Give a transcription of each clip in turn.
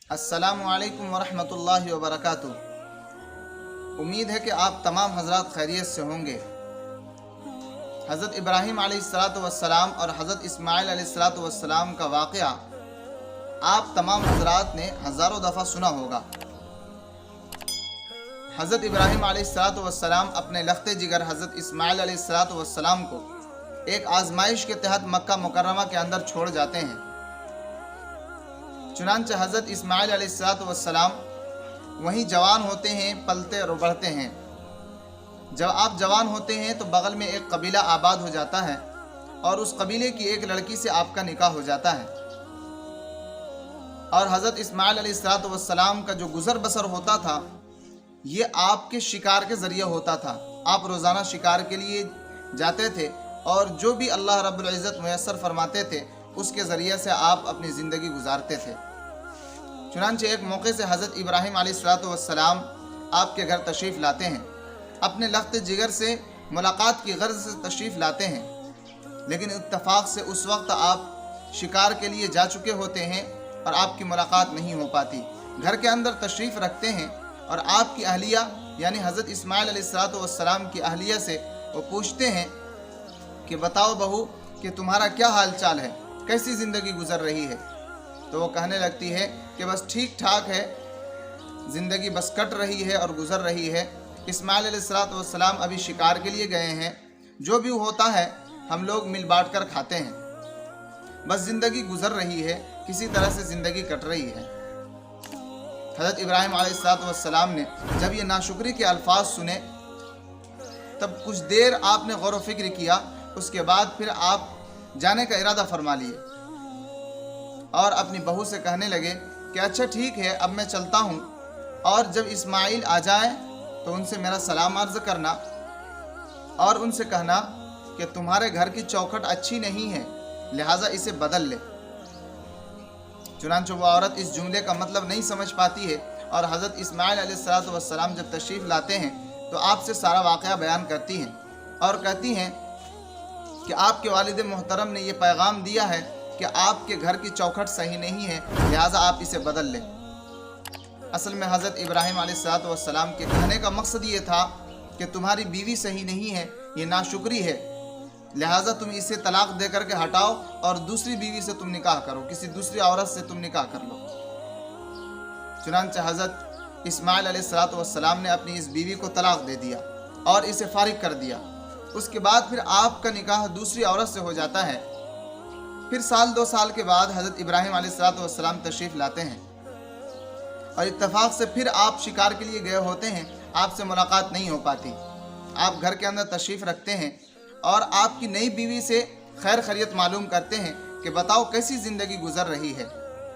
अस्सलामु अलैकुम वरहमतुल्लाहि वबरकातुह। उम्मीद है कि आप तमाम हज़रात खैरियत से होंगे। हज़रत इब्राहीम अलैहिस्सलाम और हज़रत इस्माइल अलैहिस्सलाम का वाक़या आप तमाम हज़रात ने हज़ारों दफ़ा सुना होगा। हज़रत इब्राहीम अलैहिस्सलाम अपने लख्ते जिगर हज़रत इस्माइल अलैहिस्सलाम को एक आजमाइश के तहत मक्का मुकर्रमा के अंदर छोड़ जाते हैं। चुनांचे हज़रत इस्माइल अलैहिस्सलाम वहीं जवान होते हैं, पलते और बढ़ते हैं। जब आप जवान होते हैं तो बगल में एक कबीला आबाद हो जाता है और उस कबीले की एक लड़की से आपका निकाह हो जाता है। और हज़रत इस्माइल अलैहिस्सलाम का जो गुज़र बसर होता था ये आपके शिकार के ज़रिए होता था। आप रोज़ाना शिकार के लिए जाते थे और जो भी अल्लाह रब्बुल इज़्ज़त मुयस्सर फरमाते थे उसके ज़रिए से आप अपनी ज़िंदगी गुजारते थे। चुनांचे एक मौके से हज़रत इब्राहीम अलैहिस्सलाम आपके घर तशरीफ़ लाते हैं, अपने लख्त जिगर से मुलाकात की गर्ज से तशरीफ़ लाते हैं। लेकिन इत्तफाक से उस वक्त आप शिकार के लिए जा चुके होते हैं और आपकी मुलाकात नहीं हो पाती। घर के अंदर तशरीफ़ रखते हैं और आपकी अहलिया यानी हज़रत इस्माइल अलैहिस्सलाम की अहलिया से वो पूछते हैं कि बताओ बहू कि तुम्हारा क्या हाल चाल है, कैसी ज़िंदगी गुजर रही है। तो वो कहने लगती है कि बस ठीक ठाक है, ज़िंदगी बस कट रही है और गुज़र रही है। इस्माइल अलैहिस्सलाम अभी शिकार के लिए गए हैं, जो भी होता है हम लोग मिल बांट कर खाते हैं, बस ज़िंदगी गुज़र रही है, किसी तरह से ज़िंदगी कट रही है। हज़रत इब्राहीम अलैहिस्सलाम ने जब ये नाशुक्री के अल्फाज सुने तब कुछ देर आपने गौर व फिक्र किया। उसके बाद फिर आप जाने का इरादा फरमा लिए और अपनी बहू से कहने लगे कि अच्छा ठीक है, अब मैं चलता हूँ और जब इस्माइल आ जाए तो उनसे मेरा सलाम अर्ज़ करना और उनसे कहना कि तुम्हारे घर की चौखट अच्छी नहीं है, लिहाजा इसे बदल ले। चुनांचे वो औरत इस जुमले का मतलब नहीं समझ पाती है और हज़रत इस्माइल अलैहिस्सलाम जब तशरीफ़ लाते हैं तो आपसे सारा वाक़या बयान करती हैं और कहती हैं कि आपके वालिद मोहतरम ने ये पैगाम दिया है कि आपके घर की चौखट सही नहीं है, लिहाजा आप इसे बदल लें। असल में हज़रत इब्राहीम अलैहिस्सलाम के कहने का मकसद ये था कि तुम्हारी बीवी सही नहीं है, ये नाशुक्री है, लिहाजा तुम इसे तलाक दे करके हटाओ और दूसरी बीवी से तुम निकाह करो, किसी दूसरी औरत से तुम निकाह कर लो। चुनांचे हज़रत इस्माइल अलैहिस्सलाम ने अपनी इस बीवी को तलाक दे दिया और इसे फारिग कर दिया। उसके बाद फिर आपका निकाह दूसरी औरत से हो जाता है। फिर साल 2 साल के बाद हज़रत इब्राहीम अलैहिस्सलाम तशरीफ़ लाते हैं और इत्तफाक से फिर आप शिकार के लिए गए होते हैं, आपसे मुलाकात नहीं हो पाती। आप घर के अंदर तशरीफ़ रखते हैं और आपकी नई बीवी से खैर खैरियत मालूम करते हैं कि बताओ कैसी ज़िंदगी गुजर रही है।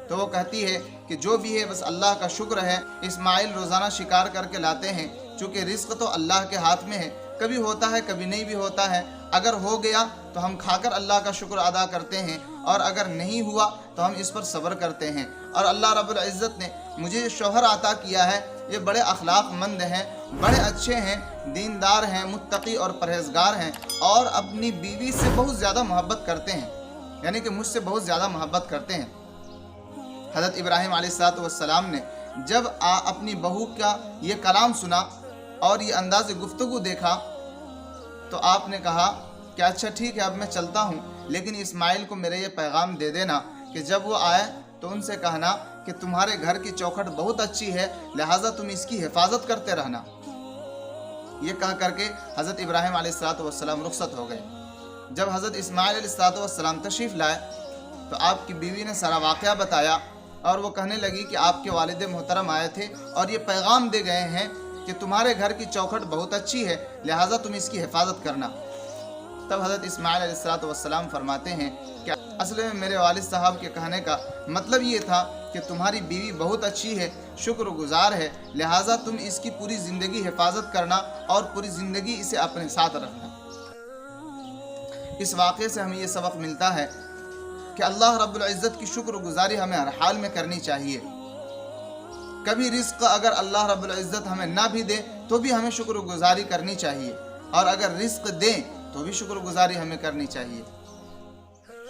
तो वो कहती है कि जो भी है बस अल्लाह का शुक्र है। इस्माइल रोज़ाना शिकार करके लाते हैं, चूँकि रिज़्क़ तो अल्लाह के हाथ में है, कभी होता है कभी नहीं भी होता है। अगर हो गया तो हम खाकर अल्लाह का शुक्र अदा करते हैं और अगर नहीं हुआ तो हम इस पर सब्र करते हैं। और अल्लाह रब्बुल इज़्ज़त ने मुझे शौहर अता किया है, ये बड़े अखलाक़मंद हैं, बड़े अच्छे हैं, दीनदार हैं, मुत्तकी और परहेज़गार हैं और अपनी बीवी से बहुत ज़्यादा मोहब्बत करते हैं, यानी कि मुझसे बहुत ज़्यादा मोहब्बत करते हैं। हज़रत इब्राहीम अलैहिस्सलाम ने जब अपनी बहू का ये कलाम सुना और ये अंदाज़ गुफ्तगू देखा तो आपने कहा कि अच्छा ठीक है, अब मैं चलता हूँ, लेकिन इस्माइल को मेरे ये पैगाम दे देना कि जब वो आए तो उनसे कहना कि तुम्हारे घर की चौखट बहुत अच्छी है, लिहाजा तुम इसकी हिफाजत करते रहना। ये कह करके हज़रत इब्राहीम अलैहिस्सलाम रुखसत हो गए। जब हज़रत इस्माइल अलैहिस्सलाम तशरीफ़ लाए तो आपकी बीवी ने सारा वाक़या बताया और वो कहने लगी कि आपके वालिद मोहतरम आए थे और ये पैगाम दे गए हैं कि तुम्हारे घर की चौखट बहुत अच्छी है, लिहाजा तुम इसकी हिफाजत करना। तब हज़रत इस्माइल अलैहिस्सलाम फरमाते हैं कि असल में मेरे वालिद साहब के कहने का मतलब ये था कि तुम्हारी बीवी बहुत अच्छी है, शुक्रगुजार है, लिहाजा तुम इसकी पूरी ज़िंदगी हिफाजत करना और पूरी ज़िंदगी इसे अपने साथ रखना। इस वाक़े से हमें ये सबक मिलता है कि अल्लाह रब्बुल इज़्ज़त की शुक्रगुजारी हमें हर हाल में करनी चाहिए। कभी रिज़्क़ अगर अल्लाह रब्बुल इज़्ज़त हमें ना भी दे तो भी हमें शुक्रगुजारी करनी चाहिए और अगर रिज़्क़ दें तो भी शुक्रगुजारी हमें करनी चाहिए।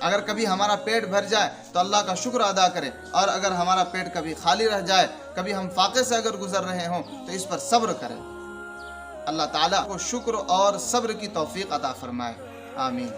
اگر کبھی ہمارا پیٹ بھر جائے تو اللہ کا شکر ادا کریں، اور اگر ہمارا پیٹ کبھی خالی رہ جائے، کبھی ہم فاقے سے اگر گزر رہے ہوں تو اس پر صبر کریں۔ اللہ تعالیٰ کو شکر اور صبر کی توفیق عطا فرمائے، آمین۔